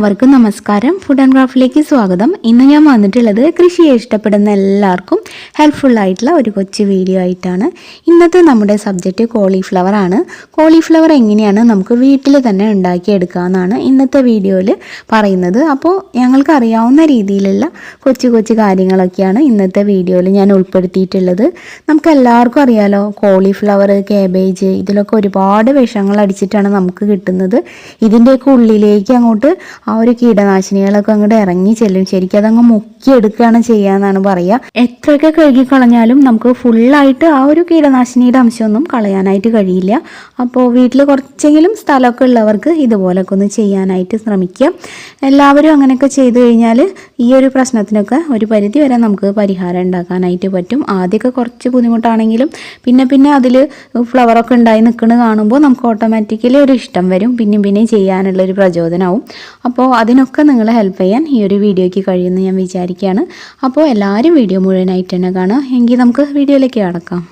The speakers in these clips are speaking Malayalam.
എല്ലാവർക്കും നമസ്കാരം. ഫുഡ് ആൻഡ് ക്രാഫ്റ്റിലേക്ക് സ്വാഗതം. ഇന്ന് ഞാൻ വന്നിട്ടുള്ളത് കൃഷിയെ ഇഷ്ടപ്പെടുന്ന എല്ലാവർക്കും ഹെൽപ്ഫുൾ ആയിട്ടുള്ള ഒരു കൊച്ചു വീഡിയോ ആയിട്ടാണ്. ഇന്നത്തെ നമ്മുടെ സബ്ജക്റ്റ് കോളിഫ്ലവർ ആണ്. കോളിഫ്ലവർ എങ്ങനെയാണ് നമുക്ക് വീട്ടിൽ തന്നെ ഉണ്ടാക്കിയെടുക്കാമെന്നാണ് ഇന്നത്തെ വീഡിയോയിൽ പറയുന്നത്. അപ്പോൾ ഞങ്ങൾക്ക് അറിയാവുന്ന രീതിയിലുള്ള കൊച്ചു കൊച്ചു കാര്യങ്ങളൊക്കെയാണ് ഇന്നത്തെ വീഡിയോയിൽ ഞാൻ ഉൾപ്പെടുത്തിയിട്ടുള്ളത്. നമുക്ക് എല്ലാവർക്കും അറിയാലോ, കോളിഫ്ലവർ, കാബേജ് ഇതിലൊക്കെ ഒരുപാട് വിഷങ്ങൾ അടിച്ചിട്ടാണ് നമുക്ക് കിട്ടുന്നത്. ഇതിൻ്റെയൊക്കെ ഉള്ളിലേക്ക് അങ്ങോട്ട് ആ ഒരു കീടനാശിനികളൊക്കെ അങ്ങോട്ട് ഇറങ്ങി ചെല്ലും. ശരിക്കും അതങ്ങ് മുക്കിയെടുക്കുകയാണ് ചെയ്യാന്നാണ് പറയുക. എത്രയൊക്കെ കഴുകി കളഞ്ഞാലും നമുക്ക് ഫുള്ളായിട്ട് ആ ഒരു കീടനാശിനിയുടെ അംശമൊന്നും കളയാനായിട്ട് കഴിയില്ല. അപ്പോൾ വീട്ടിൽ കുറച്ചെങ്കിലും സ്ഥലമൊക്കെ ഉള്ളവർക്ക് ഇതുപോലൊക്കെ ഒന്ന് ചെയ്യാനായിട്ട് ശ്രമിക്കുക. എല്ലാവരും അങ്ങനെയൊക്കെ ചെയ്തു കഴിഞ്ഞാൽ ഈ ഒരു പ്രശ്നത്തിനൊക്കെ ഒരു പരിധി വരെ നമുക്ക് പരിഹാരം ഉണ്ടാക്കാനായിട്ട് പറ്റും. ആദ്യമൊക്കെ കുറച്ച് ബുദ്ധിമുട്ടാണെങ്കിലും പിന്നെ അതിൽ ഫ്ലവറൊക്കെ ഉണ്ടായി നിൽക്കുന്നത് കാണുമ്പോൾ നമുക്ക് ഓട്ടോമാറ്റിക്കലി ഒരു ഇഷ്ടം വരും. പിന്നെയും ചെയ്യാനുള്ളൊരു പ്രചോദനമാവും. അപ്പോൾ അതിനൊക്കെ നിങ്ങളെ ഹെൽപ്പ് ചെയ്യാൻ ഈ ഒരു വീഡിയോയ്ക്ക് കഴിയുമെന്ന് ഞാൻ വിചാരിക്കുകയാണ്. അപ്പോൾ എല്ലാവരും വീഡിയോ മുഴുവനായിട്ട് തന്നെ കാണുക. എങ്കിൽ നമുക്ക് വീഡിയോയിലേക്ക് കടക്കാം.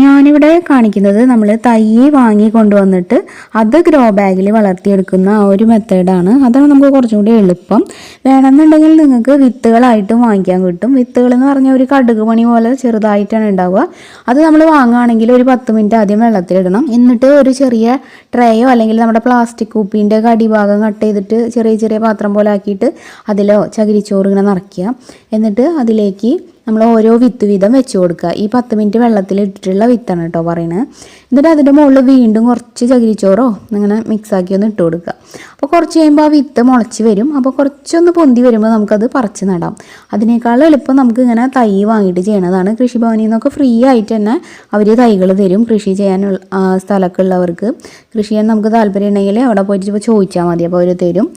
ഞാനിവിടെ കാണിക്കുന്നത് നമ്മൾ തൈ വാങ്ങി കൊണ്ടുവന്നിട്ട് അത് ഗ്രോ ബാഗിൽ വളർത്തിയെടുക്കുന്ന ആ ഒരു മെത്തേഡാണ്. അതാണ് നമുക്ക് കുറച്ചും കൂടി എളുപ്പം. വേണമെന്നുണ്ടെങ്കിൽ നിങ്ങൾക്ക് വിത്തുകളായിട്ടും വാങ്ങിക്കാൻ കിട്ടും. വിത്തുകൾ എന്ന് പറഞ്ഞാൽ ഒരു കടുക് മണി പോലെ ചെറുതായിട്ടാണ് ഉണ്ടാവുക. അത് നമ്മൾ വാങ്ങുകയാണെങ്കിൽ ഒരു 10 മിനിറ്റ് ആദ്യം വെള്ളത്തിലിടണം. എന്നിട്ട് ഒരു ചെറിയ ട്രേയോ അല്ലെങ്കിൽ നമ്മുടെ പ്ലാസ്റ്റിക് കുപ്പീൻ്റെ അടിഭാഗം കട്ട് ചെയ്തിട്ട് ചെറിയ പാത്രം പോലെ ആക്കിയിട്ട് അതിലോ ചകിരിച്ചോറ് ഇങ്ങനെ നിറയ്ക്കുക. എന്നിട്ട് അതിലേക്ക് നമ്മൾ ഓരോ വിത്ത് വീതം വെച്ച് കൊടുക്കുക. ഈ 10 മിനിറ്റ് വെള്ളത്തിൽ ഇട്ടിട്ടുള്ള വിത്താണ് കേട്ടോ പറയുന്നത്. എന്നിട്ട് അതിൻ്റെ മുകളിൽ വീണ്ടും കുറച്ച് ചകിരിച്ചോറോ ഇങ്ങനെ മിക്സാക്കി ഒന്ന് ഇട്ട് കൊടുക്കുക. അപ്പോൾ കുറച്ച് കഴിയുമ്പോൾ ആ വിത്ത് മുളച്ച് വരും. അപ്പോൾ കുറച്ചൊന്ന് പൊന്തി വരുമ്പോൾ നമുക്കത് പറിച്ച് നടാം. അതിനേക്കാൾ എളുപ്പം നമുക്ക് ഇങ്ങനെ തൈ വാങ്ങിയിട്ട് ചെയ്യണതാണ്. കൃഷിഭവനിൽ നിന്നൊക്കെ ഫ്രീ ആയിട്ട് തന്നെ അവർ തൈകൾ തരും. കൃഷി ചെയ്യാനുള്ള സ്ഥലമൊക്കെ ഉള്ളവർക്ക്, കൃഷി ചെയ്യാൻ നമുക്ക് താല്പര്യം ഉണ്ടെങ്കിൽ അവിടെ പോയിട്ട് ചോദിച്ചാൽ മതി, അപ്പോൾ അവർ തരും.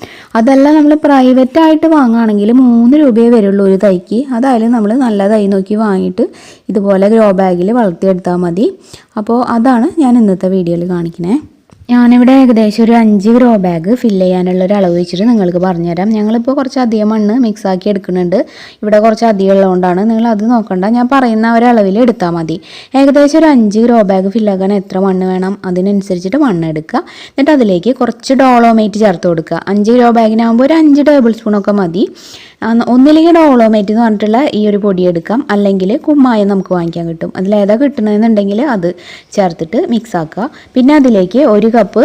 അതല്ല നമ്മൾ പ്രൈവറ്റായിട്ട് വാങ്ങുകയാണെങ്കിൽ 3 രൂപയേ വരുള്ളൂ ഒരു തൈക്ക്. അതായാലും നമ്മൾ നല്ല തൈ നോക്കി വാങ്ങിയിട്ട് ഇതുപോലെ ഗ്രോ ബാഗിൽ വളർത്തിയെടുത്താൽ മതി. അപ്പോൾ അതാണ് ഞാൻ ഇന്നത്തെ വീഡിയോയിൽ കാണിക്കുന്നത്. ഞാനിവിടെ ഏകദേശം ഒരു 5 ഗ്രോ ബാഗ് ഫില്ല് ചെയ്യാനുള്ള ഒരു അളവ് വെച്ചിട്ട് നിങ്ങൾക്ക് പറഞ്ഞുതരാം. ഞങ്ങളിപ്പോൾ കുറച്ച് അധികം മണ്ണ് മിക്സാക്കി എടുക്കുന്നുണ്ട്. ഇവിടെ കുറച്ച് അധികം ഉള്ളതുകൊണ്ടാണ്. നിങ്ങൾ അത് നോക്കണ്ട, ഞാൻ പറയുന്ന ഒരളവിൽ എടുത്താൽ മതി. ഏകദേശം ഒരു 5 ഗ്രോ ബാഗ് ഫില്ലാക്കാൻ എത്ര മണ്ണ് വേണം അതിനനുസരിച്ചിട്ട് മണ്ണ് എടുക്കുക. എന്നിട്ട് അതിലേക്ക് കുറച്ച് ഡോളോമേറ്റ് ചേർത്ത് കൊടുക്കുക. 5 ഗ്രോ ബാഗിനാകുമ്പോൾ ഒരു 5 ടേബിൾ സ്പൂണൊക്കെ മതി. ഒന്നില്ലെങ്കിൽ ഡോളോമേറ്റ് എന്ന് പറഞ്ഞിട്ടുള്ള ഈ ഒരു പൊടി എടുക്കാം, അല്ലെങ്കിൽ കുമ്മായം നമുക്ക് വാങ്ങിക്കാൻ കിട്ടും. അതിലേതാ കിട്ടണമെന്നുണ്ടെങ്കിൽ അത് ചേർത്തിട്ട് മിക്സ് ആക്കുക. പിന്നെ അതിലേക്ക് 1 കപ്പ്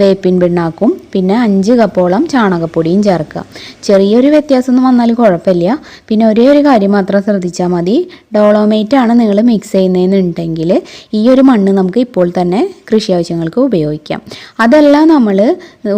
വേപ്പിൻ പിണ്ണാക്കും പിന്നെ 5 കപ്പോളം ചാണകപ്പൊടിയും ചേർക്കുക. ചെറിയൊരു വ്യത്യാസമൊന്നും വന്നാൽ കുഴപ്പമില്ല. പിന്നെ ഒരേ ഒരു കാര്യം മാത്രം ശ്രദ്ധിച്ചാൽ മതി. ഡോളോമേറ്റ് ആണ് നിങ്ങൾ മിക്സ് ചെയ്യുന്നതെന്നുണ്ടെങ്കിൽ ഈ ഒരു മണ്ണ് നമുക്ക് ഇപ്പോൾ തന്നെ കൃഷി ആവശ്യങ്ങൾക്ക് ഉപയോഗിക്കാം. അതല്ല നമ്മൾ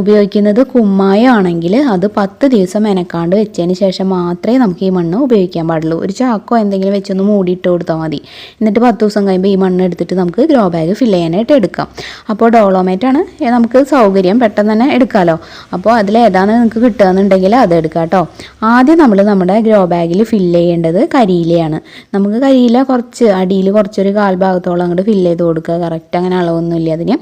ഉപയോഗിക്കുന്നത് കുമ്മായം ആണെങ്കിൽ അത് 10 ദിവസം മെനക്കാണ്ട് വെച്ചതിന് ശേഷം മാത്രമേ നമുക്ക് ഈ മണ്ണ് ഉപയോഗിക്കാൻ പാടുള്ളൂ. ഒരു ചാക്കോ എന്തെങ്കിലും വെച്ചൊന്ന് മൂടിയിട്ട് കൊടുത്താൽ മതി. എന്നിട്ട് 10 ദിവസം കഴിയുമ്പോൾ ഈ മണ്ണ് എടുത്തിട്ട് നമുക്ക് ഗ്രോ ബാഗ് ഫില്ല് ചെയ്യാനായിട്ട് എടുക്കാം. അപ്പോൾ ഡോളോമേറ്റ് ആണ് നമുക്ക് സൗകര്യം, പെട്ടെന്ന് തന്നെ എടുക്കാമല്ലോ. അപ്പോൾ അതിലേതാണ് നിങ്ങൾക്ക് കിട്ടുകയെന്നുണ്ടെങ്കിൽ അത് എടുക്കാം കേട്ടോ. ആദ്യം നമ്മൾ നമ്മുടെ ഗ്രോ ബാഗിൽ ഫില്ല് ചെയ്യേണ്ടത് കരിയിലയാണ്. നമുക്ക് കരിയില കുറച്ച് അടിയിൽ കുറച്ചൊരു 1/4 ഭാഗത്തോളം അങ്ങോട്ട് ഫില്ല് ചെയ്ത് കൊടുക്കുക. കറക്റ്റ് അങ്ങനെ അളവൊന്നുമില്ല അതിന്.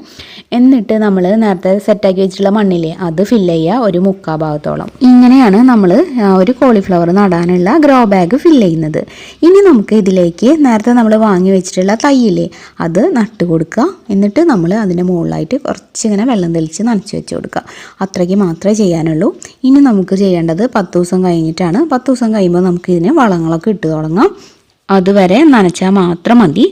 എന്നിട്ട് നമ്മൾ നേരത്തെ സെറ്റാക്കി വെച്ചിട്ടുള്ള മണ്ണില്ലേ അത് ഫില്ല് ചെയ്യുക ഒരു 3/4 ഭാഗത്തോളം. ഇങ്ങനെയാണ് നമ്മൾ ഒരു കോളിഫ്ലവർ നടാനുള്ള ഗ്രോ ബാഗ് ഫില്ല് ചെയ്യുന്നത്. ഇനി നമുക്ക് ഇതിലേക്ക് നേരത്തെ നമ്മൾ വാങ്ങി വെച്ചിട്ടുള്ള തൈയില്ലേ അത് നട്ട് കൊടുക്കുക. എന്നിട്ട് നമ്മൾ അതിൻ്റെ മുകളിലായിട്ട് കുറച്ചിങ്ങനെ വെള്ളം തെളിച്ച് നനച്ച് വെച്ച് കൊടുക്കുക. അത്രയ്ക്ക് മാത്രമേ ചെയ്യാനുള്ളൂ. ഇനി നമുക്ക് ചെയ്യേണ്ടത് 10 ദിവസം കഴിഞ്ഞിട്ടാണ്. 10 ദിവസം കഴിയുമ്പോൾ നമുക്ക് ഇതിന് വളങ്ങളൊക്കെ ഇട്ട് തുടങ്ങാം. അതുവരെ നനച്ചാൽ മാത്രം മതി.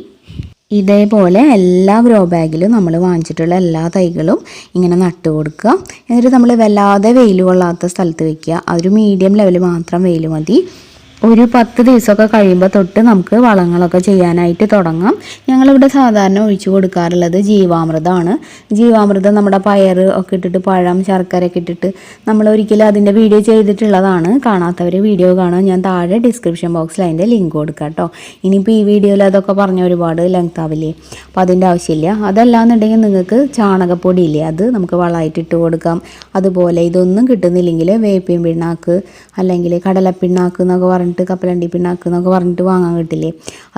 ഇതേപോലെ എല്ലാ ഗ്രോ ബാഗിലും നമ്മൾ വാങ്ങിച്ചിട്ടുള്ള എല്ലാ തൈകളും ഇങ്ങനെ നട്ട് കൊടുക്കുക. എന്നിട്ട് നമ്മൾ വല്ലാതെ വെയിൽ കൊള്ളാത്ത സ്ഥലത്ത് വെക്കുക. അതൊരു മീഡിയം ലെവൽ മാത്രം വെയിൽ മതി. ഒരു 10 ദിവസമൊക്കെ കഴിയുമ്പോൾ തൊട്ട് നമുക്ക് വളങ്ങളൊക്കെ ചെയ്യാനായിട്ട് തുടങ്ങാം. ഞങ്ങളിവിടെ സാധാരണ ഒഴിച്ചു കൊടുക്കാറുള്ളത് ജീവാമൃതമാണ്. ജീവാമൃതം നമ്മുടെ പയർ ഒക്കെ ഇട്ടിട്ട് പഴം ശർക്കരയൊക്കെ ഇട്ടിട്ട് നമ്മൾ ഒരിക്കലും അതിൻ്റെ വീഡിയോ ചെയ്തിട്ടുള്ളതാണ്. കാണാത്തവർ വീഡിയോ കാണാൻ ഞാൻ താഴെ ഡിസ്ക്രിപ്ഷൻ ബോക്സിൽ അതിൻ്റെ ലിങ്ക് കൊടുക്കാം കേട്ടോ. ഇനിയിപ്പോൾ ഈ വീഡിയോയിൽ അതൊക്കെ പറഞ്ഞ ഒരുപാട് ലെങ്ത് ആവില്ലേ, അപ്പോൾ അതിൻ്റെ ആവശ്യമില്ല. അതല്ലാന്നുണ്ടെങ്കിൽ നിങ്ങൾക്ക് ചാണകപ്പൊടി ഇല്ലേ അത് നമുക്ക് വളമായിട്ട് ഇട്ട് കൊടുക്കാം. അതുപോലെ ഇതൊന്നും കിട്ടുന്നില്ലെങ്കിൽ വേപ്പിൻ പിണ്ണാക്ക് അല്ലെങ്കിൽ കടലപ്പിണ്ണാക്ക് എന്നൊക്കെ പറഞ്ഞിട്ട് കപ്പലണ്ടി പിണ്ണാക്ക് എന്നൊക്കെ പറഞ്ഞിട്ട് വാങ്ങാൻ കിട്ടില്ലേ,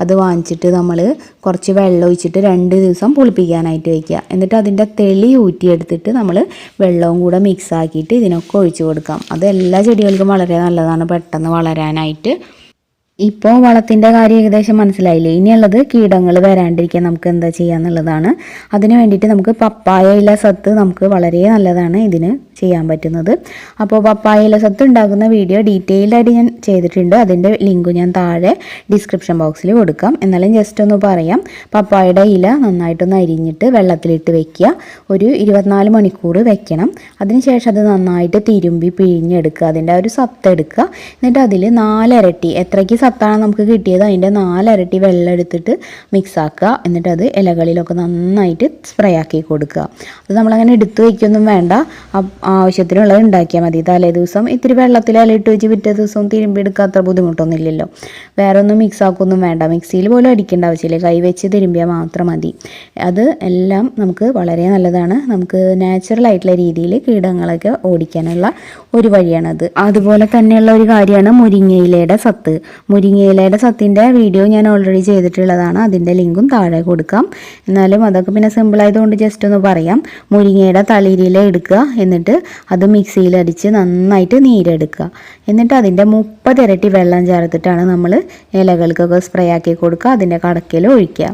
അത് വാങ്ങിച്ചിട്ട് നമ്മൾ കുറച്ച് വെള്ളം ഒഴിച്ചിട്ട് 2 ദിവസം പുളിപ്പിക്കാനായിട്ട് വയ്ക്കുക. എന്നിട്ട് അതിൻ്റെ തെളി ഊറ്റിയെടുത്തിട്ട് നമ്മൾ വെള്ളവും കൂടെ മിക്സ് ആക്കിയിട്ട് ഇതിനൊക്കെ ഒഴിച്ചു കൊടുക്കാം. അത് എല്ലാ ചെടികൾക്കും വളരെ നല്ലതാണ് പെട്ടെന്ന് വളരാനായിട്ട്. ഇപ്പോൾ വളത്തിൻ്റെ കാര്യം ഏകദേശം മനസ്സിലായില്ലേ. ഇനിയുള്ളത് കീടങ്ങൾ വരാണ്ടിരിക്കാൻ നമുക്ക് എന്താ ചെയ്യാന്നുള്ളതാണ്. അതിന് വേണ്ടിയിട്ട് നമുക്ക് പപ്പായ ഇല സത്ത് നമുക്ക് വളരെ നല്ലതാണ് ഇതിന് ചെയ്യാൻ പറ്റുന്നത്. അപ്പോൾ പപ്പായ ഇല സത്ത് ഉണ്ടാക്കുന്ന വീഡിയോ ഡീറ്റെയിൽഡ് ആയിട്ട് ഞാൻ ചെയ്തിട്ടുണ്ട്. അതിൻ്റെ ലിങ്ക് ഞാൻ താഴെ ഡിസ്ക്രിപ്ഷൻ ബോക്സിൽ കൊടുക്കാം. എന്നാലും ജസ്റ്റ് ഒന്ന് പറയാം. പപ്പായയുടെ ഇല നന്നായിട്ടൊന്ന് അരിഞ്ഞിട്ട് വെള്ളത്തിലിട്ട് വെക്കുക. ഒരു 24 മണിക്കൂർ വെക്കണം. അതിനുശേഷം അത് നന്നായിട്ട് തിരുമ്പി പിഴിഞ്ഞെടുക്കുക. അതിൻ്റെ ഒരു സത്ത് എടുക്കുക. എന്നിട്ട് അതിൽ 4 ഇരട്ടി എത്രയ്ക്ക് സത്താണ് നമുക്ക് കിട്ടിയത് അതിൻ്റെ 4 ഇരട്ടി വെള്ളം എടുത്തിട്ട് മിക്സ് ആക്കുക. എന്നിട്ട് അത് ഇലകളിലൊക്കെ നന്നായിട്ട് സ്പ്രേ ആക്കി കൊടുക്കുക. അത് നമ്മളങ്ങനെ എടുത്തു വയ്ക്കൊന്നും വേണ്ട. ആവശ്യത്തിനുള്ളത് ഉണ്ടാക്കിയാൽ മതി. തലേ ദിവസം ഇത്തിരി വെള്ളത്തിൽ ഇലയിട്ട് വെച്ച് പിറ്റേ ദിവസം തിരുമ്പി എടുക്കാത്ത ബുദ്ധിമുട്ടൊന്നും ഇല്ലല്ലോ. വേറെ ഒന്നും മിക്സ് ആക്കൊന്നും വേണ്ട. മിക്സിയിൽ പോലും അടിക്കേണ്ട ആവശ്യമില്ല. കൈ വെച്ച് തിരുമ്പിയാൽ മാത്രം മതി. അത് എല്ലാം നമുക്ക് വളരെ നല്ലതാണ്. നമുക്ക് നാച്ചുറൽ ആയിട്ടുള്ള രീതിയിൽ കീടങ്ങളൊക്കെ ഓടിക്കാനുള്ള ഒരു വഴിയാണത്. അതുപോലെ തന്നെയുള്ള ഒരു കാര്യമാണ് മുരിങ്ങയിലയുടെ സത്ത്. മുരിങ്ങയിലയുടെ സത്തിൻ്റെ വീഡിയോ ഞാൻ ഓൾറെഡി ചെയ്തിട്ടുള്ളതാണ്. അതിൻ്റെ ലിങ്കും താഴെ കൊടുക്കാം. എന്നാലും അതൊക്കെ പിന്നെ സിമ്പിൾ ആയതുകൊണ്ട് ജസ്റ്റ് ഒന്ന് പറയാം. മുരിങ്ങയുടെ തളിരില എടുക്കുക. എന്നിട്ട് അത് മിക്സിയിൽ അടിച്ച് നന്നായിട്ട് നീരെടുക്കുക. എന്നിട്ട് അതിൻ്റെ 30 ഇരട്ടി വെള്ളം ചേർത്തിട്ടാണ് നമ്മൾ ഇലകൾക്കൊക്കെ സ്പ്രേ ആക്കി കൊടുക്കുക. അതിൻ്റെ കടക്കയിൽ ഒഴിക്കുക.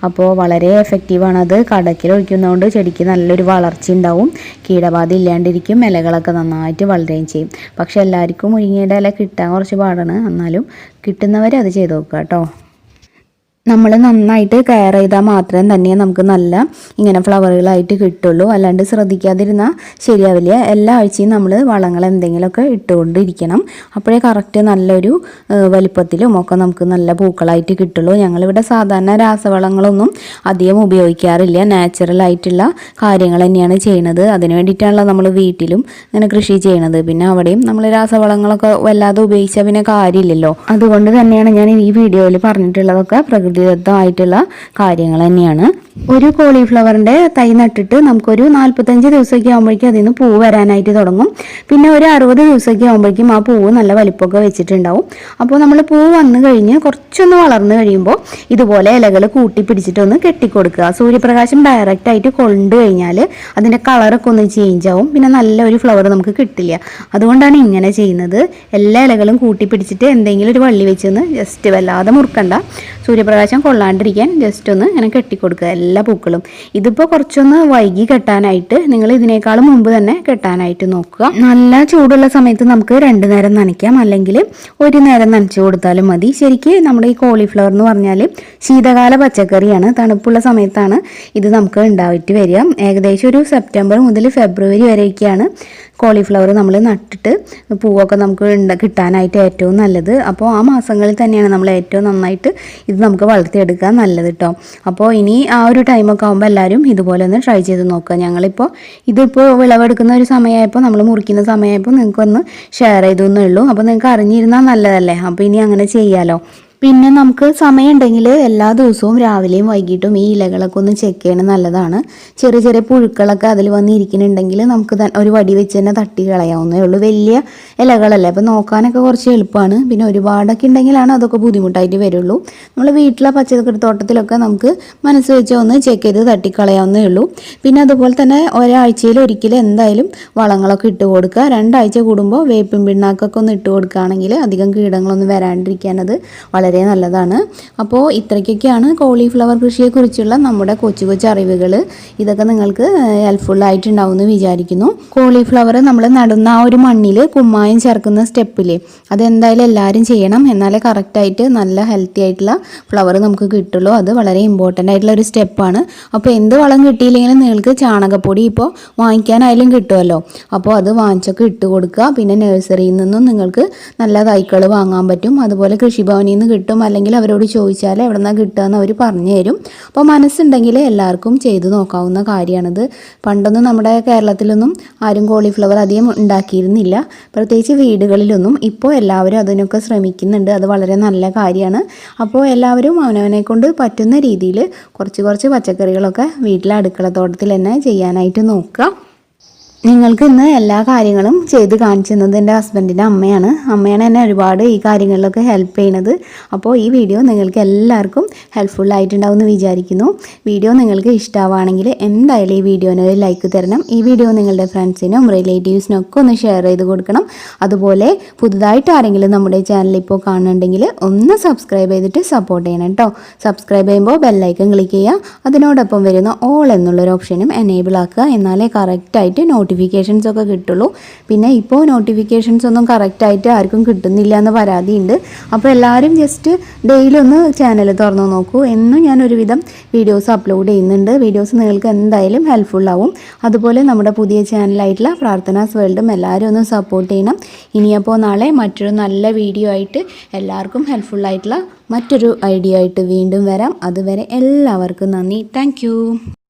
അപ്പോൾ വളരെ എഫക്റ്റീവാണ് അത്. കടക്കയിൽ ഒഴിക്കുന്നതുകൊണ്ട് ചെടിക്ക് നല്ലൊരു വളർച്ച ഉണ്ടാവും. കീടബാധ ഇല്ലാണ്ടിരിക്കും. ഇലകളൊക്കെ നന്നായിട്ട് വളരുകയും ചെയ്യും. പക്ഷെ എല്ലാവർക്കും മുരിങ്ങയുടെ ഇല കിട്ടാൻ കുറച്ച് പാടാണ്. എന്നാലും കിട്ടുന്നവരെ അത് ചെയ്ത് നോക്കുക കേട്ടോ. നമ്മൾ നന്നായിട്ട് കെയർ ചെയ്താൽ മാത്രമേ തന്നെ നമുക്ക് നല്ല ഇങ്ങനെ ഫ്ലവറുകളായിട്ട് കിട്ടുള്ളൂ. അല്ലാണ്ട് ശ്രദ്ധിക്കാതിരുന്നാൽ ശരിയാവില്ല. എല്ലാ ആഴ്ചയും നമ്മൾ വളങ്ങൾ എന്തെങ്കിലുമൊക്കെ ഇട്ടുകൊണ്ടിരിക്കണം. അപ്പോഴേ കറക്റ്റ് നല്ലൊരു വലിപ്പത്തിലും ഒക്കെ നമുക്ക് നല്ല പൂക്കളായിട്ട് കിട്ടുള്ളൂ. ഞങ്ങളിവിടെ സാധാരണ രാസവളങ്ങളൊന്നും അധികം ഉപയോഗിക്കാറില്ല. നാച്ചുറലായിട്ടുള്ള കാര്യങ്ങൾ തന്നെയാണ് ചെയ്യുന്നത്. അതിന് വേണ്ടിയിട്ടാണല്ലോ നമ്മൾ വീട്ടിലും ഇങ്ങനെ കൃഷി ചെയ്യണത്. പിന്നെ അവിടെയും നമ്മൾ രാസവളങ്ങളൊക്കെ വല്ലാതെ ഉപയോഗിച്ചാൽ പിന്നെ കാര്യമില്ലല്ലോ. അതുകൊണ്ട് തന്നെയാണ് ഞാൻ ഈ വീഡിയോയിൽ പറഞ്ഞിട്ടുള്ളതൊക്കെ പ്രകൃതിദത്തമായിട്ടുള്ള കാര്യങ്ങൾ തന്നെയാണ്. ഒരു കോളിഫ്ലവറിൻ്റെ തൈ നട്ടിട്ട് നമുക്കൊരു 45 ദിവസമൊക്കെ ആകുമ്പോഴേക്കും അതിൽ നിന്ന് പൂവ് വരാനായിട്ട് തുടങ്ങും. പിന്നെ ഒരു 60 ദിവസമൊക്കെ ആകുമ്പോഴേക്കും ആ പൂവ് നല്ല വലിപ്പമൊക്കെ വെച്ചിട്ടുണ്ടാവും. അപ്പോൾ നമ്മൾ പൂവ് വന്നു കഴിഞ്ഞ് കുറച്ചൊന്ന് വളർന്നു കഴിയുമ്പോൾ ഇതുപോലെ ഇലകൾ കൂട്ടി പിടിച്ചിട്ടൊന്ന് കെട്ടിക്കൊടുക്കുക. സൂര്യപ്രകാശം ഡയറക്റ്റ് ആയിട്ട് കൊണ്ടു കഴിഞ്ഞാൽ അതിൻ്റെ കളറൊക്കെ ഒന്ന് ചേഞ്ച് ആവും. പിന്നെ നല്ലൊരു ഫ്ലവർ നമുക്ക് കിട്ടില്ല. അതുകൊണ്ടാണ് ഇങ്ങനെ ചെയ്യുന്നത്. എല്ലാ ഇലകളും കൂട്ടി പിടിച്ചിട്ട് എന്തെങ്കിലും ഒരു വള്ളി വെച്ചൊന്ന് ജസ്റ്റ് വല്ലാതെ മുറുക്കണ്ട. സൂര്യപ്രകാശം കൊള്ളാണ്ടിരിക്കാൻ ജസ്റ്റ് ഒന്ന് ഇങ്ങനെ കെട്ടിക്കൊടുക്കുക എല്ലാ പൂക്കളും. ഇതിപ്പോൾ കുറച്ചൊന്ന് വൈകി കെട്ടാനായിട്ട് നിങ്ങൾ ഇതിനേക്കാളും മുമ്പ് തന്നെ കെട്ടാനായിട്ട് നോക്കുക. നല്ല ചൂടുള്ള സമയത്ത് നമുക്ക് 2 നേരം നനയ്ക്കാം. അല്ലെങ്കിൽ ഒരു നേരം നനച്ചു കൊടുത്താലും മതി. ശരിക്കും നമ്മുടെ ഈ കോളിഫ്ലവർ എന്ന് പറഞ്ഞാൽ ശീതകാല പച്ചക്കറിയാണ്. തണുപ്പുള്ള സമയത്താണ് ഇത് നമുക്ക് ഉണ്ടായിട്ട് വരിക. ഏകദേശം ഒരു സെപ്റ്റംബർ മുതൽ ഫെബ്രുവരി വരെയൊക്കെയാണ് കോളിഫ്ലവർ നമ്മൾ നട്ടിട്ട് പൂവൊക്കെ നമുക്ക് കിട്ടാനായിട്ട് ഏറ്റവും നല്ലത്. അപ്പോൾ ആ മാസങ്ങളിൽ തന്നെയാണ് നമ്മൾ ഏറ്റവും നന്നായിട്ട് ഇത് നമുക്ക് വളർത്തിയെടുക്കാൻ നല്ലത് കേട്ടോ. അപ്പോൾ ഇനി ആ ഒരു ടൈമൊക്കെ ആകുമ്പോൾ എല്ലാവരും ഇതുപോലെ ഒന്ന് ട്രൈ ചെയ്ത് നോക്കുക. ഞങ്ങളിപ്പോൾ ഇതിപ്പോൾ വിളവെടുക്കുന്ന ഒരു സമയമായപ്പോൾ നമ്മൾ മുറിക്കുന്ന സമയമായപ്പോൾ നിങ്ങൾക്കൊന്ന് ഷെയർ ചെയ്തെന്നേ ഉള്ളൂ. അപ്പോൾ നിങ്ങൾക്ക് അറിഞ്ഞിരുന്നാൽ നല്ലതല്ലേ. അപ്പോൾ ഇനി അങ്ങനെ ചെയ്യാമല്ലോ. പിന്നെ നമുക്ക് സമയമുണ്ടെങ്കിൽ എല്ലാ ദിവസവും രാവിലെയും വൈകിട്ടും ഈ ഇലകളൊക്കെ ഒന്ന് ചെക്ക് ചെയ്യണത് നല്ലതാണ്. ചെറിയ ചെറിയ പുഴുക്കളൊക്കെ അതിൽ വന്നിരിക്കുന്നുണ്ടെങ്കിൽ നമുക്ക് ഒരു വടി വെച്ച് തന്നെ തട്ടി കളയാവുന്നേ ഉള്ളൂ. വലിയ ഇലകളല്ലേ, അപ്പോൾ നോക്കാനൊക്കെ കുറച്ച് എളുപ്പമാണ്. പിന്നെ ഒരുപാടൊക്കെ ഉണ്ടെങ്കിലാണ് അതൊക്കെ ബുദ്ധിമുട്ടായിട്ട് വരുള്ളൂ. നമ്മൾ വീട്ടിലെ പച്ചക്കറി തോട്ടത്തിലൊക്കെ നമുക്ക് മനസ്സ് വെച്ച് ഒന്ന് ചെക്ക് ചെയ്ത് തട്ടിക്കളയാവുന്നേ ഉള്ളൂ. പിന്നെ അതുപോലെ തന്നെ ഒരാഴ്ചയിൽ ഒരിക്കലും എന്തായാലും വളങ്ങളൊക്കെ ഇട്ട് കൊടുക്കുക. 2 ആഴ്ച കൂടുമ്പോൾ വേപ്പിൻ പിണ്ണാക്കൊക്കെ ഒന്ന് ഇട്ട് കൊടുക്കുകയാണെങ്കിൽ അധികം കീടങ്ങളൊന്നും വരാണ്ടിരിക്കാനത് വളരെ നല്ലതാണ്. അപ്പോൾ ഇത്രയ്ക്കൊക്കെയാണ് കോളിഫ്ലവർ കൃഷിയെക്കുറിച്ചുള്ള നമ്മുടെ കൊച്ചു കൊച്ചു അറിവുകൾ. ഇതൊക്കെ നിങ്ങൾക്ക് ഹെൽപ്ഫുൾ ആയിട്ടുണ്ടാവും എന്ന് വിചാരിക്കുന്നു. കോളിഫ്ലവർ നമ്മൾ നടുന്ന ആ ഒരു മണ്ണിൽ കുമ്മായം ചേർക്കുന്ന സ്റ്റെപ്പില്ലേ, അതെന്തായാലും എല്ലാവരും ചെയ്യണം. എന്നാലേ കറക്റ്റായിട്ട് നല്ല ഹെൽത്തി ആയിട്ടുള്ള ഫ്ലവർ നമുക്ക് കിട്ടുള്ളൂ. അത് വളരെ ഇമ്പോർട്ടൻ്റ് ആയിട്ടുള്ള ഒരു സ്റ്റെപ്പാണ്. അപ്പോൾ എന്ത് വളം കിട്ടിയില്ലെങ്കിലും നിങ്ങൾക്ക് ചാണകപ്പൊടി ഇപ്പോൾ വാങ്ങിക്കാനായാലും കിട്ടുമല്ലോ. അപ്പോൾ അത് വാങ്ങിച്ചൊക്കെ ഇട്ട് കൊടുക്കുക. പിന്നെ നഴ്സറിയിൽ നിന്നും നിങ്ങൾക്ക് നല്ല തൈകൾ വാങ്ങാൻ പറ്റും. അതുപോലെ കൃഷിഭവനിൽ നിന്ന് കിട്ടും. അല്ലെങ്കിൽ അവരോട് ചോദിച്ചാൽ എവിടെ നിന്നാണ് കിട്ടുകയെന്ന് അവർ പറഞ്ഞു തരും. അപ്പോൾ മനസ്സുണ്ടെങ്കിൽ എല്ലാവർക്കും ചെയ്തു നോക്കാവുന്ന കാര്യമാണിത്. പണ്ടൊന്നും നമ്മുടെ കേരളത്തിലൊന്നും ആരും കോളിഫ്ലവർ അധികം ഉണ്ടാക്കിയിരുന്നില്ല, പ്രത്യേകിച്ച് വീടുകളിലൊന്നും. ഇപ്പോൾ എല്ലാവരും അതിനൊക്കെ ശ്രമിക്കുന്നുണ്ട്. അത് വളരെ നല്ല കാര്യമാണ്. അപ്പോൾ എല്ലാവരും അവനവനെ കൊണ്ട് പറ്റുന്ന രീതിയിൽ കുറച്ച് പച്ചക്കറികളൊക്കെ വീട്ടിലെ അടുക്കളത്തോട്ടത്തിൽ തന്നെ ചെയ്യാനായിട്ട് നോക്കുക. നിങ്ങൾക്ക് ഇന്ന് എല്ലാ കാര്യങ്ങളും ചെയ്ത് കാണിച്ചു തന്നത് എൻ്റെ ഹസ്ബൻഡിൻ്റെ അമ്മയാണ് എന്നെ ഒരുപാട് ഈ കാര്യങ്ങളിലൊക്കെ ഹെൽപ്പ് ചെയ്യുന്നത്. അപ്പോൾ ഈ വീഡിയോ നിങ്ങൾക്ക് എല്ലാവർക്കും ഹെൽപ്ഫുൾ ആയിട്ടുണ്ടാവും എന്ന് വിചാരിക്കുന്നു. വീഡിയോ നിങ്ങൾക്ക് ഇഷ്ടമാവുകയാണെങ്കിൽ എന്തായാലും ഈ വീഡിയോന് ഒരു ലൈക്ക് തരണം. ഈ വീഡിയോ നിങ്ങളുടെ ഫ്രണ്ട്സിനും റിലേറ്റീവ്സിനും ഒക്കെ ഒന്ന് ഷെയർ ചെയ്ത് കൊടുക്കണം. അതുപോലെ പുതുതായിട്ട് ആരെങ്കിലും നമ്മുടെ ചാനൽ ഇപ്പോൾ കാണുന്നുണ്ടെങ്കിൽ ഒന്ന് സബ്സ്ക്രൈബ് ചെയ്തിട്ട് സപ്പോർട്ട് ചെയ്യണം കേട്ടോ. സബ്സ്ക്രൈബ് ചെയ്യുമ്പോൾ ബെല്ലൈക്കൺ ക്ലിക്ക് ചെയ്യുക. അതിനോടൊപ്പം വരുന്ന ഓൾ എന്നുള്ളൊരു ഓപ്ഷനും എനേബിൾ ആക്കുക. എന്നാലേ കറക്റ്റായിട്ട് നോട്ടിഫിക്കേഷൻസ് ഒക്കെ കിട്ടുള്ളൂ. പിന്നെ ഇപ്പോൾ നോട്ടിഫിക്കേഷൻസ് ഒന്നും കറക്റ്റായിട്ട് ആർക്കും കിട്ടുന്നില്ല എന്ന് പരാതിയുണ്ട്. അപ്പോൾ എല്ലാവരും ജസ്റ്റ് ഡെയിലി ഒന്ന് ചാനൽ തുറന്നു നോക്കൂ. എന്നും ഞാൻ ഒരുവിധം വീഡിയോസ് അപ്ലോഡ് ചെയ്യുന്നുണ്ട്. വീഡിയോസ് നിങ്ങൾക്ക് എന്തായാലും ഹെൽപ്ഫുൾ ആവും. അതുപോലെ നമ്മുടെ പുതിയ ചാനലായിട്ടുള്ള പ്രാർത്ഥനാസ് വേൾഡും എല്ലാവരും ഒന്ന് സപ്പോർട്ട് ചെയ്യണം. ഇനിയപ്പോൾ നാളെ മറ്റൊരു നല്ല വീഡിയോ ആയിട്ട് എല്ലാവർക്കും ഹെൽപ്ഫുൾ ആയിട്ടുള്ള മറ്റൊരു ഐഡിയ ആയിട്ട് വീണ്ടും വരാം. അതുവരെ എല്ലാവർക്കും നന്ദി. താങ്ക്